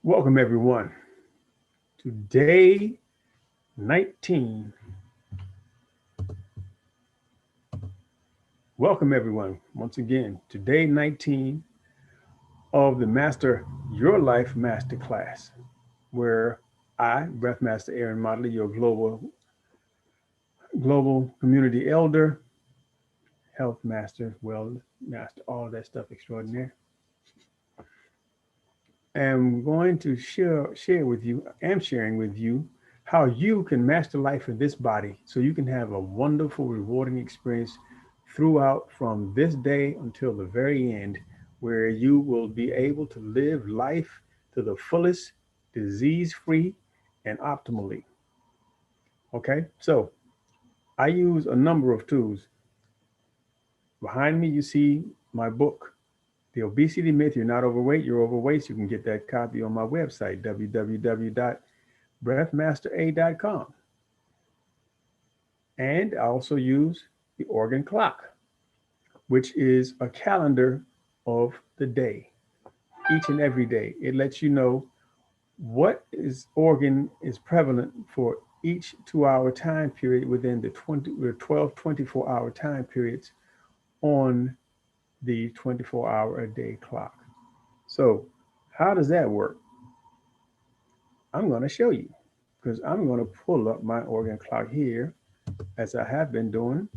Welcome everyone to day 19. Welcome everyone once again to day 19 of the Master Your Life Masterclass, where I, Breath Master Aaron Motley, your global community elder, health master, wellness master, all that stuff extraordinary, am going to share with you, am sharing with you how you can master life in this body so you can have a wonderful, rewarding experience throughout from this day until the very end, where you will be able to live life to the fullest, disease free, and optimally. Okay, so I use a number of tools. Behind me, you see my book, The Obesity Myth. You're not overweight, you're overweight. You can get that copy on my website, www.breathmastera.com. And I also use the organ clock, which is a calendar of the day, each and every day. It lets you know what is organ is prevalent for each 2 hour time period within the 12 24-hour time periods on the 24-hour a day clock. So how does that work? I'm going to show you, because I'm going to pull up my organ clock here as I have been doing.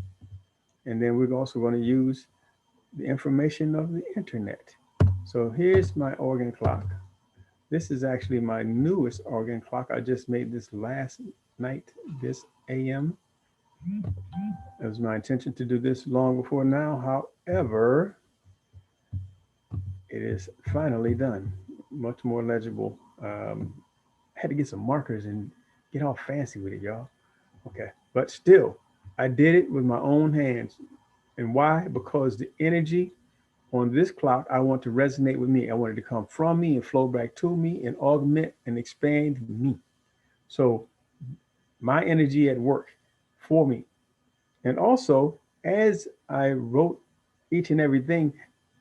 And then we're also going to use the information of the internet. So here's my organ clock. This is actually my newest organ clock. I just made this last night, this AM. It was my intention to do this long before now. However, it is finally done. Much more legible. I had to get some markers and get all fancy with it, y'all. Okay. But still, I did it with my own hands. And why? Because the energy on this clock, I want to resonate with me. I want it to come from me and flow back to me and augment and expand me. So my energy at work for me. And also, as I wrote each and everything,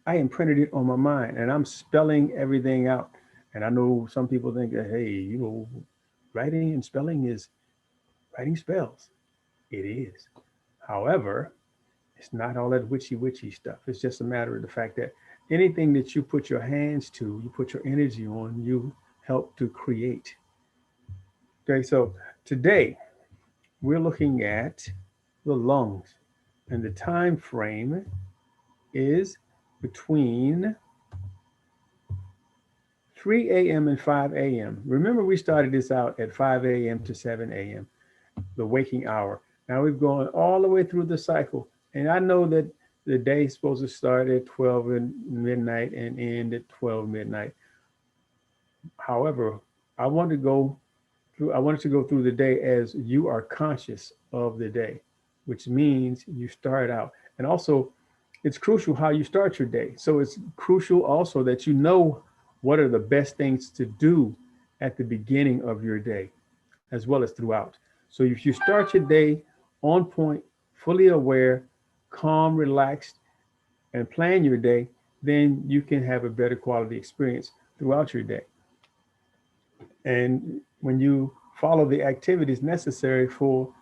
I imprinted it on my mind and I'm spelling everything out. And I know some people think that, hey, writing and spelling is writing spells. It is. However, it's not all that witchy stuff. It's just a matter of the fact that anything that you put your hands to, you put your energy on, you help to create. Okay, so today we're looking at the lungs, and the time frame is between 3 a.m. and 5 a.m. Remember, we started this out at 5 a.m. to 7 a.m., the waking hour. Now we've gone all the way through the cycle. And I know that the day is supposed to start at 12 midnight and end at 12 midnight. However, I wanted to go through the day as you are conscious of the day, which means you start out. And also, it's crucial how you start your day. So it's crucial also that you know what are the best things to do at the beginning of your day, as well as throughout. So if you start your day on point, fully aware, calm, relaxed, and plan your day, then you can have a better quality experience throughout your day. And when you follow the activities necessary for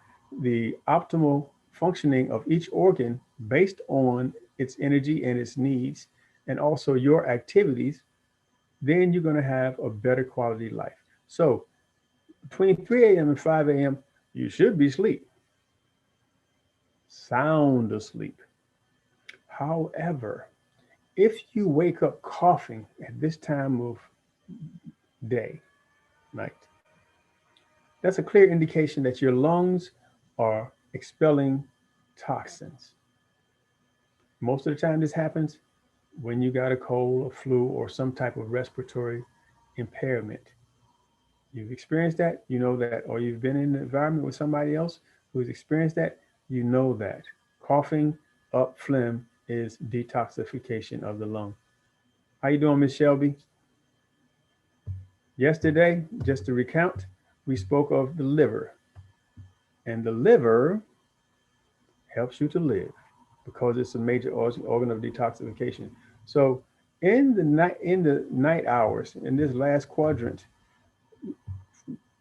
the optimal functioning of each organ based on its energy and its needs, and also your activities, then you're going to have a better quality life. So between 3 a.m. and 5 a.m., you should be asleep, sound asleep. However, if you wake up coughing at this time of day, night, that's a clear indication that your lungs are expelling toxins. Most of the time, this happens when you got a cold, a flu, or some type of respiratory impairment. You've experienced that, you know that, or you've been in an environment with somebody else who's experienced that, you know that. Coughing up phlegm is detoxification of the lung. How you doing, Miss Shelby? Yesterday, just to recount, we spoke of the liver. And the liver helps you to live because it's a major organ of detoxification. So in the night hours, in this last quadrant,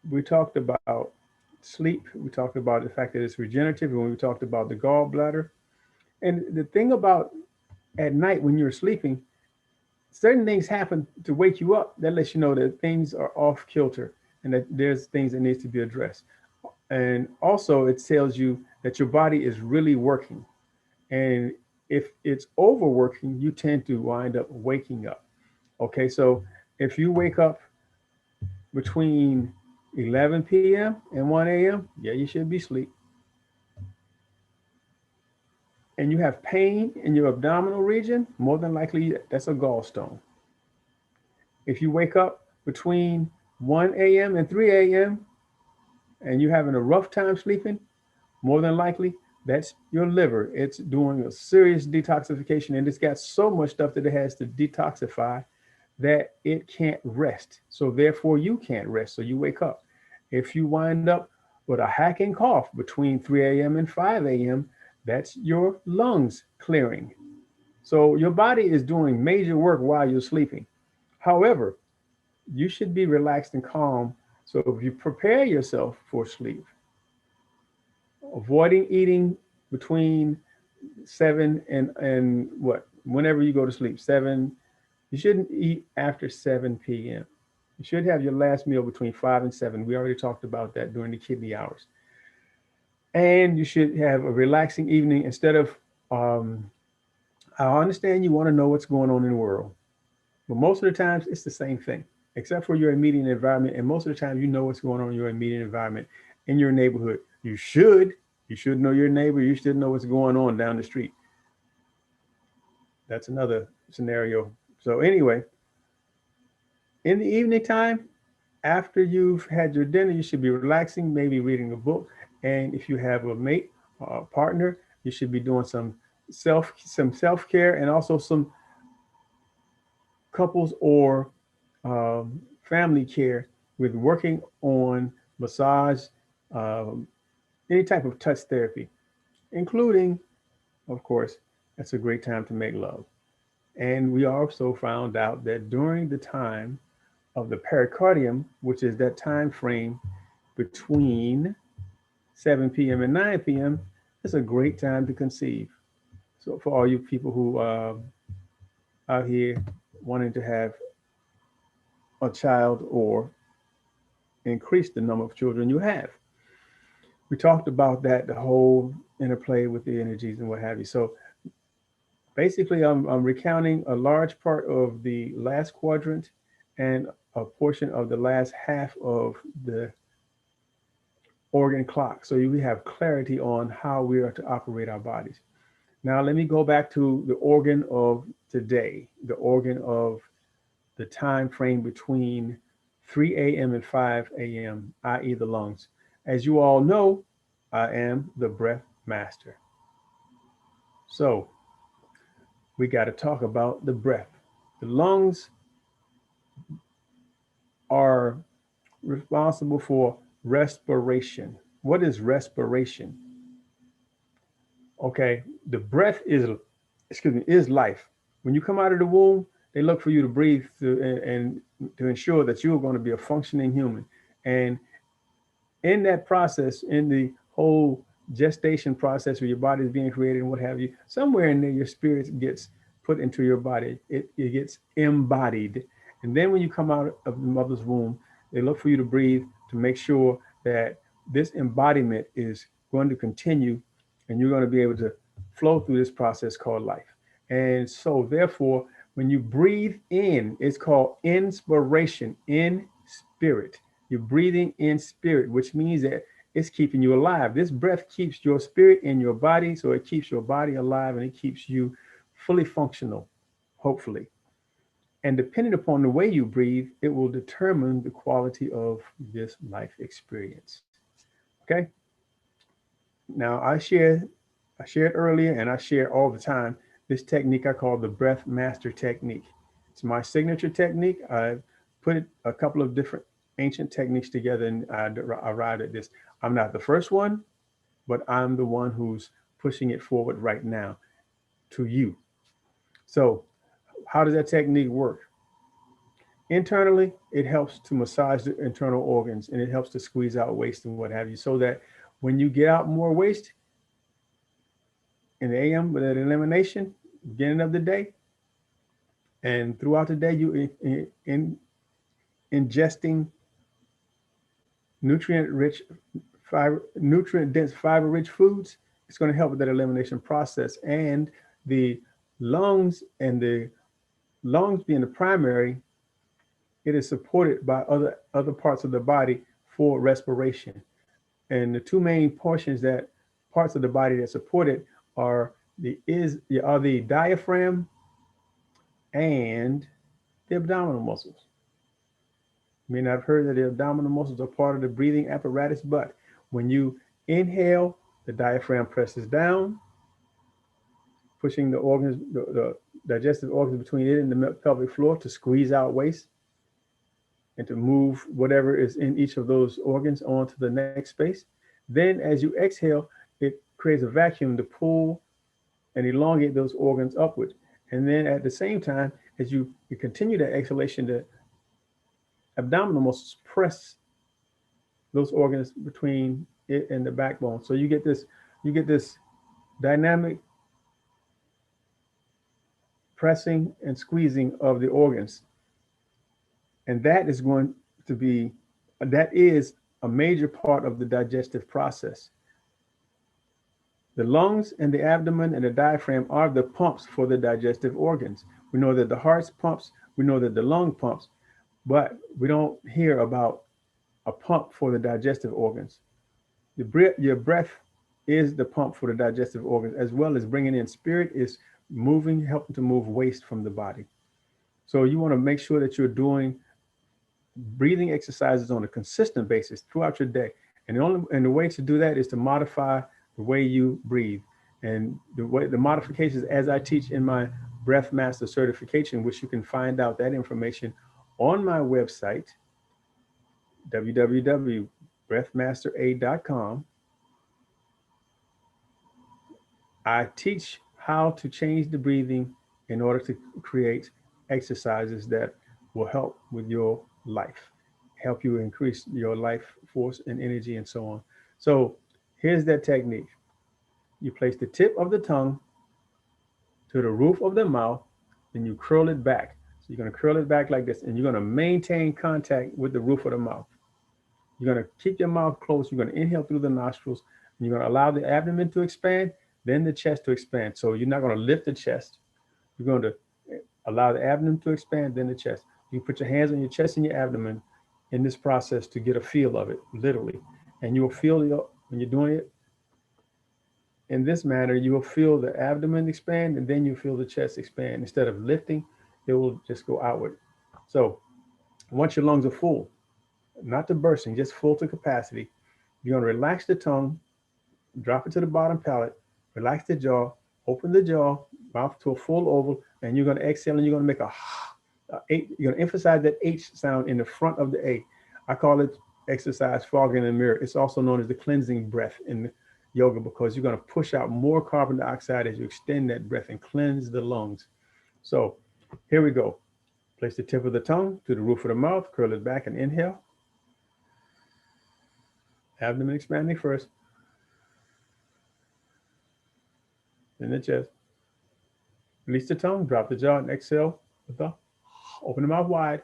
we talked about sleep. We talked about the fact that it's regenerative, and we talked about the gallbladder. And the thing about at night when you're sleeping, certain things happen to wake you up that lets you know that things are off kilter and that there's things that needs to be addressed. And also it tells you that your body is really working. And if it's overworking, you tend to wind up waking up. Okay, so if you wake up between 11 p.m. and 1 a.m., yeah, you should be asleep. And you have pain in your abdominal region, more than likely that's a gallstone. If you wake up between 1 a.m. and 3 a.m. and you're having a rough time sleeping, more than likely that's your liver. It's doing a serious detoxification, and it's got so much stuff that it has to detoxify that it can't rest. So therefore you can't rest. So you wake up. If you wind up with a hacking cough between 3 a.m. and 5 a.m., that's your lungs clearing. So your body is doing major work while you're sleeping. However, you should be relaxed and calm. So if you prepare yourself for sleep, avoiding eating between 7 and what, whenever you go to sleep, 7. You shouldn't eat after 7 p.m. You should have your last meal between 5 and 7. We already talked about that during the kidney hours. And you should have a relaxing evening instead of. I understand you want to know what's going on in the world, but most of the times it's the same thing, except for your immediate environment. And most of the time, you know what's going on in your immediate environment, in your neighborhood. You should. You should know your neighbor. You should know what's going on down the street. That's another scenario. So anyway, in the evening time, after you've had your dinner, you should be relaxing, maybe reading a book. And if you have a mate or a partner, you should be doing some self care, and also some couples or family care with working on massage, um, any type of touch therapy, including, of course, that's a great time to make love. And we also found out that during the time of the pericardium, which is that time frame between 7 p.m. and 9 p.m., it's a great time to conceive. So for all you people who out here wanting to have a child or increase the number of children you have, we talked about that, the whole interplay with the energies and what have you. So basically, I'm recounting a large part of the last quadrant and a portion of the last half of the organ clock. So we have clarity on how we are to operate our bodies. Now, let me go back to the organ of today, the organ of the time frame between 3 a.m. and 5 a.m., i.e., the lungs. As you all know, I am the breath master. So we got to talk about the breath. The lungs are responsible for respiration. What is respiration? Okay, the breath is life. When you come out of the womb, they look for you to breathe and to ensure that you're going to be a functioning human. And in that process, in the whole gestation process where your body is being created and what have you, somewhere in there, your spirit gets put into your body. It gets embodied. And then when you come out of the mother's womb, they look for you to breathe to make sure that this embodiment is going to continue and you're going to be able to flow through this process called life. And so, therefore, when you breathe in, it's called inspiration, in spirit. You're breathing in spirit, which means that it's keeping you alive. This breath keeps your spirit in your body, so it keeps your body alive and it keeps you fully functional, hopefully. And depending upon the way you breathe, it will determine the quality of this life experience. Okay? Now, I shared earlier and I share all the time this technique I call the breath master technique. It's my signature technique. I put a couple of different ancient techniques together and I arrived at this. I'm not the first one, but I'm the one who's pushing it forward right now to you. So, how does that technique work? Internally, it helps to massage the internal organs and it helps to squeeze out waste and what have you, so that when you get out more waste in the AM with that elimination, beginning of the day, and throughout the day, you ingesting nutrient-rich, nutrient-dense, fiber-rich foods, it's going to help with that elimination process. And the the lungs being the primary, it is supported by other parts of the body for respiration. And the two main parts of the body that support it are the diaphragm and the abdominal muscles. You may not have heard that the abdominal muscles are part of the breathing apparatus, but when you inhale, the diaphragm presses down, pushing the digestive organs between it and the pelvic floor to squeeze out waste and to move whatever is in each of those organs onto the next space. Then as you exhale, it creates a vacuum to pull and elongate those organs upward. And then at the same time, as you continue that exhalation, the abdominal muscles press those organs between it and the backbone. So you get this dynamic pressing and squeezing of the organs. And that is a major part of the digestive process. The lungs and the abdomen and the diaphragm are the pumps for the digestive organs. We know that the heart pumps, we know that the lung pumps, but we don't hear about a pump for the digestive organs. Your breath is the pump for the digestive organs, as well as bringing in spirit is helping to move waste from the body. So you want to make sure that you're doing breathing exercises on a consistent basis throughout your day. And the way to do that is to modify the way you breathe. And the modifications, as I teach in my Breath Master certification, which you can find out that information on my website, www.breathmastera.com. I teach how to change the breathing in order to create exercises that will help with your life, help you increase your life force and energy and so on. So here's that technique. You place the tip of the tongue to the roof of the mouth, then you curl it back. So you're going to curl it back like this, and you're going to maintain contact with the roof of the mouth. You're going to keep your mouth closed. You're going to inhale through the nostrils, and you're going to allow the abdomen to expand, then the chest to expand. So you're not going to lift the chest. You're going to allow the abdomen to expand, then the chest. You put your hands on your chest and your abdomen in this process to get a feel of it, literally. And you'll feel when you're doing it in this manner, you will feel the abdomen expand, and then you feel the chest expand. Instead of lifting, it will just go outward. So once your lungs are full, not to bursting, just full to capacity, you're going to relax the tongue, drop it to the bottom palate, relax the jaw, open the jaw, mouth to a full oval, and you're going to exhale, and you're going to make you're going to emphasize that H sound in the front of the A. I call it exercise fog in the mirror. It's also known as the cleansing breath in yoga, because you're going to push out more carbon dioxide as you extend that breath and cleanse the lungs. So here we go. Place the tip of the tongue to the roof of the mouth, curl it back and inhale. Abdomen expanding first. Then the chest. Release the tongue, drop the jaw, and exhale. Open the mouth wide.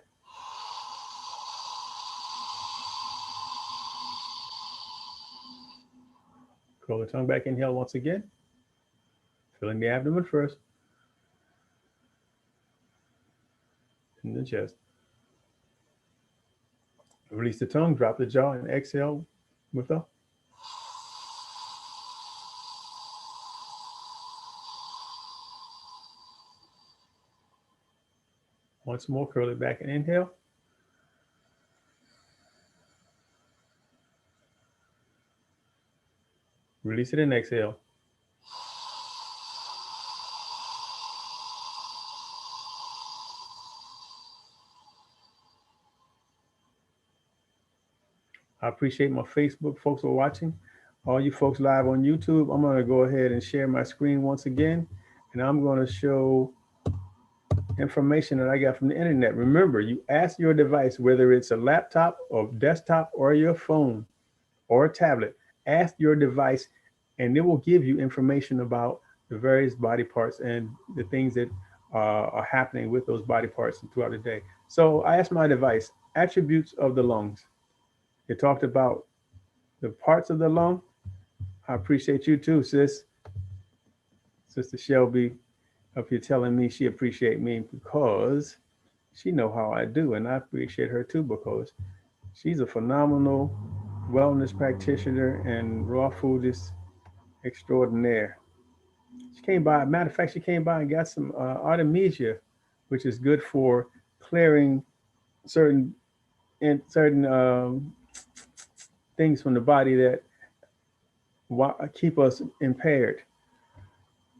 Curl the tongue back, inhale once again. Filling the abdomen first. And the chest. Release the tongue, drop the jaw, and exhale with the. Once more, curl it back and inhale. Release it and exhale. I appreciate my Facebook folks for watching. All you folks live on YouTube, I'm going to go ahead and share my screen once again. And I'm going to show information that I got from the internet. Remember, you ask your device, whether it's a laptop or desktop or your phone or a tablet, ask your device and it will give you information about the various body parts and the things that are happening with those body parts throughout the day. So I asked my device, attributes of the lungs. It talked about the parts of the lung. I appreciate you too, sis. Sister Shelby up here telling me she appreciate me because she know how I do, and I appreciate her too because she's a phenomenal wellness practitioner and raw foodist extraordinaire. She came by. Matter of fact, she came by and got some artemisia, which is good for clearing certain certain things from the body that keep us impaired.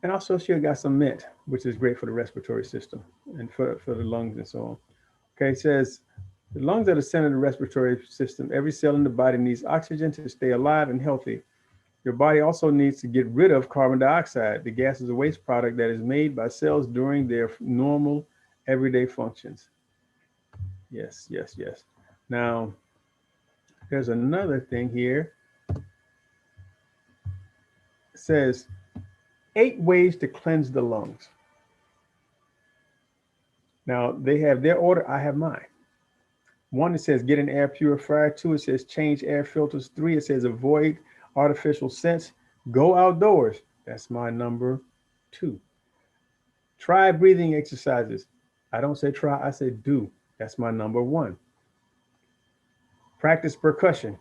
And also, she got some mint, which is great for the respiratory system and for the lungs and so on. Okay, it says the lungs are the center of the respiratory system. Every cell in the body needs oxygen to stay alive and healthy. Your body also needs to get rid of carbon dioxide. The gas is a waste product that is made by cells during their normal everyday functions. Yes, yes, yes. Now, there's another thing here. It says 8 ways to cleanse the lungs. Now, they have their order. I have mine. 1, it says get an air purifier. 2, it says change air filters. 3, it says avoid artificial scents. Go outdoors. That's my number 2. Try breathing exercises. I don't say try, I say do. That's my number 1. Practice percussion.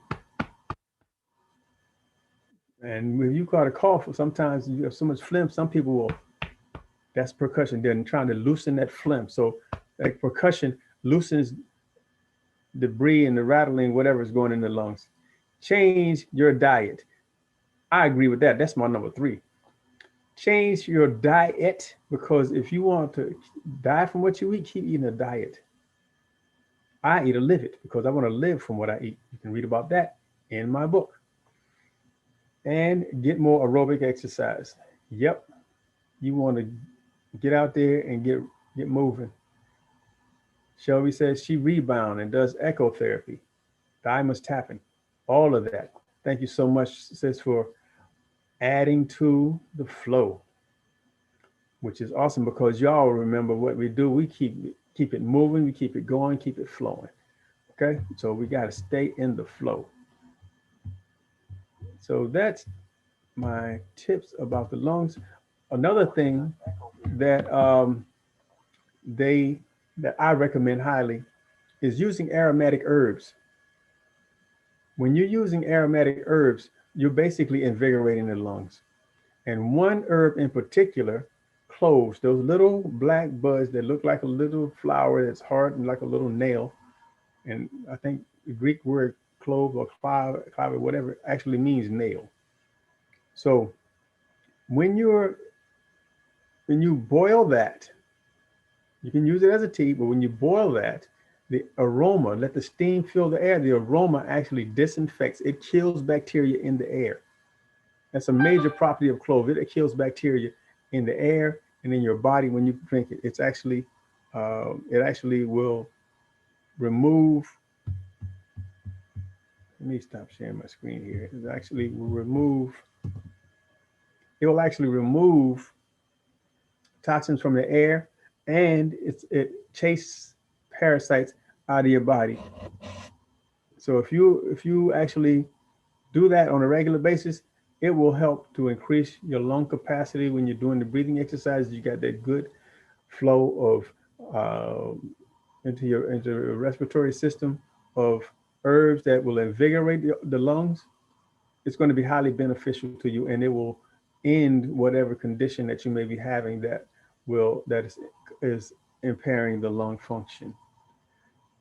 And when you got a cough, sometimes you have so much phlegm, some people will, that's percussion. They're trying to loosen that phlegm. So like percussion loosens debris and the rattling, whatever is going in the lungs. Change your diet. I agree with that. That's my number 3. Change your diet, because if you want to die from what you eat, keep eating a diet. I eat a live it because I want to live from what I eat. You can read about that in my book. And get more aerobic exercise. Yep. You want to get out there and get moving. Shelby says she rebound and does echo therapy, thymus tapping, all of that. Thank you so much, sis, for adding to the flow, which is awesome because y'all remember what we do. We keep it moving, we keep it going, keep it flowing. Okay, so we got to stay in the flow. So that's my tips about the lungs. Another thing that that I recommend highly is using aromatic herbs. When you're using aromatic herbs, you're basically invigorating the lungs. And one herb in particular, cloves, those little black buds that look like a little flower that's hard and like a little nail. And I think the Greek word clove or clove, or whatever, actually means nail. So when you boil that, you can use it as a tea, but when you boil that, the aroma, let the steam fill the air, the aroma actually disinfects. It kills bacteria in the air. That's a major property of clove. It kills bacteria in the air and in your body when you drink it. It actually will remove. Let me stop sharing my screen here. It will actually remove toxins from the air, and it chases parasites out of your body. So if you actually do that on a regular basis, it will help to increase your lung capacity when you're doing the breathing exercises. You got that good flow of into your respiratory system of herbs that will invigorate the lungs. It's going to be highly beneficial to you, and it will end whatever condition that you may be having that is impairing the lung function.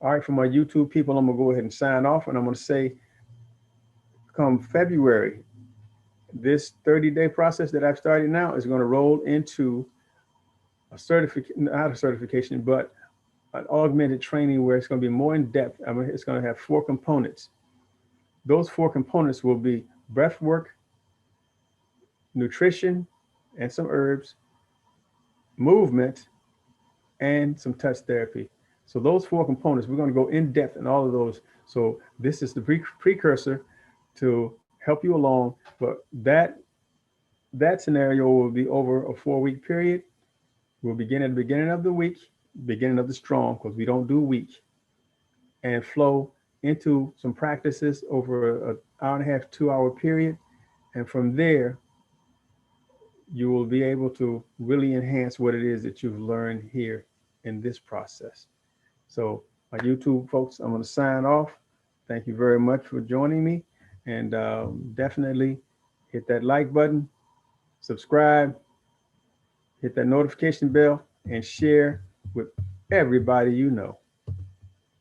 All right, for my YouTube people, I'm gonna go ahead and sign off, and I'm gonna say, come February, this 30-day process that I've started now is going to roll into not a certification, but an augmented training where it's going to be more in depth. I mean, it's going to have 4 components. Those 4 components will be breath work, nutrition, and some herbs, movement, and some touch therapy. So those four components, we're going to go in depth in all of those. So this is the precursor to help you along, but that scenario will be over a 4 week period. We'll begin at the beginning of the week, beginning of the strong, because we don't do weak, and flow into some practices over an hour and a half, 2 hour period. And from there, you will be able to really enhance what it is that you've learned here in this process. So, my YouTube folks, I'm going to sign off. Thank you very much for joining me. And definitely hit that like button, subscribe, hit that notification bell, and share with everybody you know.